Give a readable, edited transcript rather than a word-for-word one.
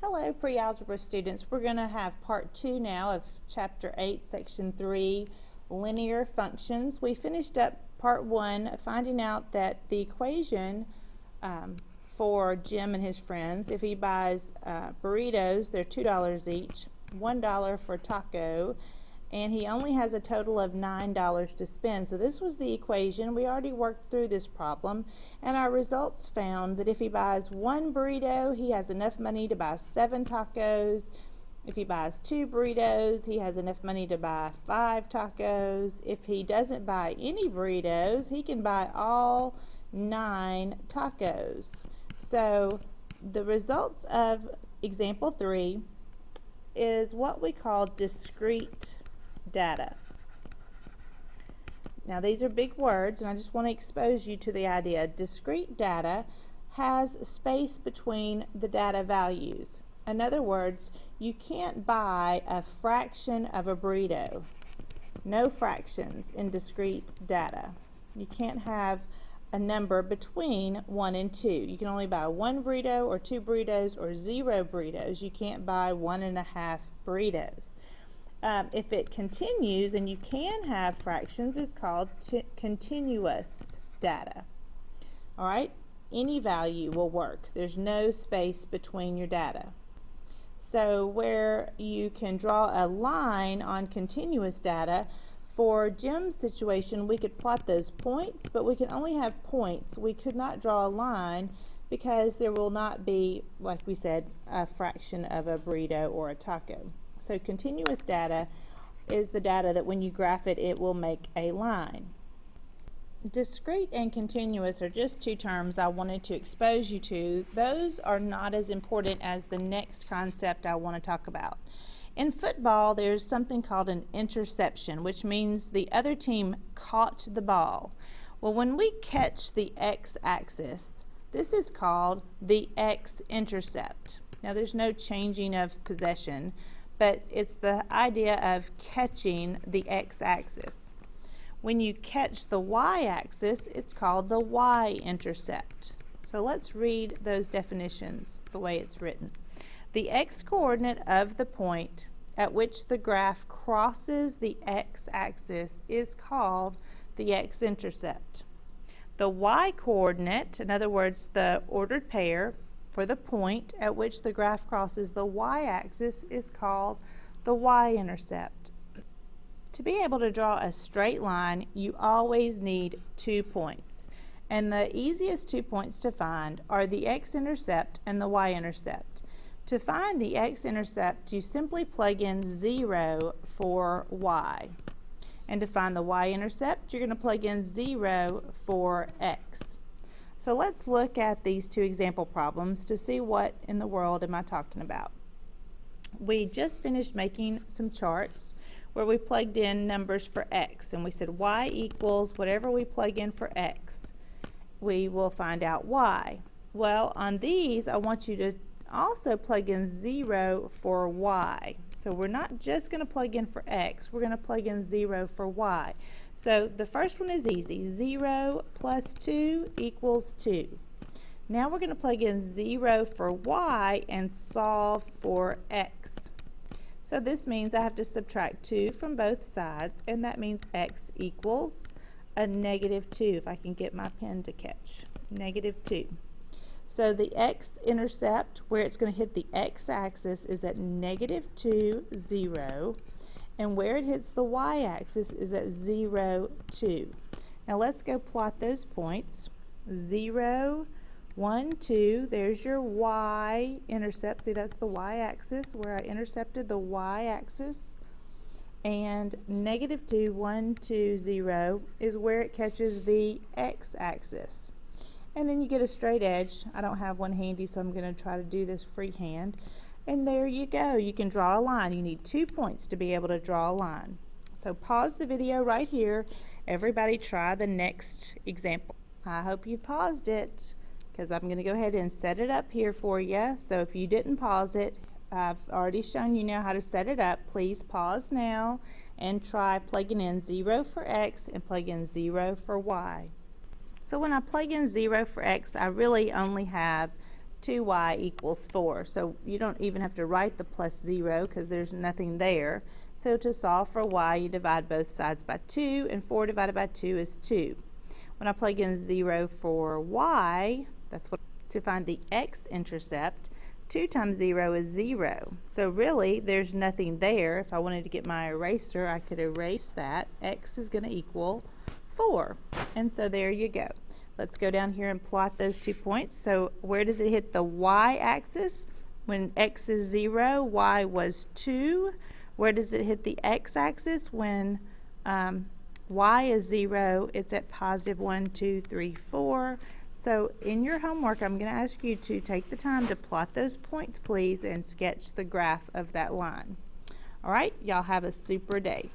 Hello, pre-algebra students. We're going to have part 2 now of chapter 8, section 3, linear functions. We finished up part 1 finding out that the equation for Jim and his friends, if he buys burritos, they're $2 each, $1 for taco, and he only has a total of $9 to spend. So this was the equation. We already worked through this problem, and our results found that if he buys one burrito, he has enough money to buy 7 tacos. If he buys 2 burritos, he has enough money to buy 5 tacos. If he doesn't buy any burritos, he can buy all 9 tacos. So the results of example 3 is what we call discrete data. Now these are big words, and I just want to expose you to the idea. Discrete data has space between the data values. In other words, you can't buy a fraction of a burrito. No fractions in discrete data. You can't have a number between 1 and 2. You can only buy 1 burrito or 2 burritos or 0 burritos. You can't buy 1.5 burritos. If it continues, and you can have fractions, it's called continuous data. All right, any value will work. There's no space between your data. So where you can draw a line on continuous data, for Jim's situation, we could plot those points, but we can only have points. We could not draw a line because there will not be, like we said, a fraction of a burrito or a taco. So continuous data is the data that when you graph it, it will make a line. Discrete and continuous are just 2 terms I wanted to expose you to. Those are not as important as the next concept I want to talk about. In football, there's something called an interception, which means the other team caught the ball. Well, when we catch the x-axis, this is called the x-intercept. Now, there's no changing of possession, but it's the idea of catching the x-axis. When you catch the y-axis, it's called the y-intercept. So let's read those definitions the way it's written. The x-coordinate of the point at which the graph crosses the x-axis is called the x-intercept. The y-coordinate, in other words, the ordered pair for the point at which the graph crosses the y-axis, is called the y-intercept. To be able to draw a straight line, you always need 2 points. And the easiest 2 points to find are the x-intercept and the y-intercept. To find the x-intercept, you simply plug in 0 for y. And to find the y-intercept, you're going to plug in 0 for x. So let's look at these 2 example problems to see what in the world am I talking about. We just finished making some charts where we plugged in numbers for x, and we said y equals whatever we plug in for x. We will find out y. Well, on these, I want you to also plug in 0 for y. So we're not just going to plug in for x, we're going to plug in 0 for y. So the first one is easy. 0 plus 2 equals 2. Now we're going to plug in 0 for y and solve for x. So this means I have to subtract 2 from both sides, and that means x equals a -2, if I can get my pen to catch. -2. So the x-intercept, where it's going to hit the x-axis, is at -2, 0. And where it hits the y-axis is at 0, 2. Now let's go plot those points. 0, 1, 2. There's your y-intercept. See, that's the y-axis where I intercepted the y-axis. And -2, 1, 2, 0 is where it catches the x-axis. And then you get a straight edge. I don't have one handy, so I'm going to try to do this freehand. And there you go. You can draw a line. You need 2 points to be able to draw a line. So pause the video right here. Everybody try the next example. I hope you paused it, because I'm going to go ahead and set it up here for you. So if you didn't pause it, I've already shown you now how to set it up. Please pause now and try plugging in 0 for x and plug in 0 for y. So when I plug in 0 for x, I really only have 2y equals 4. So you don't even have to write the plus 0 because there's nothing there. So to solve for y, you divide both sides by 2, and 4 divided by 2 is 2. When I plug in 0 for y, that's what to find the x-intercept, 2 times 0 is 0. So really, there's nothing there. If I wanted to get my eraser, I could erase that. X is going to equal 4. And so there you go. Let's go down here and plot those 2 points. So where does it hit the y-axis? When x is 0, y was 2. Where does it hit the x-axis? When y is 0, it's at positive 1, 2, 3, 4. So in your homework, I'm going to ask you to take the time to plot those points, please, and sketch the graph of that line. All right, y'all have a super day.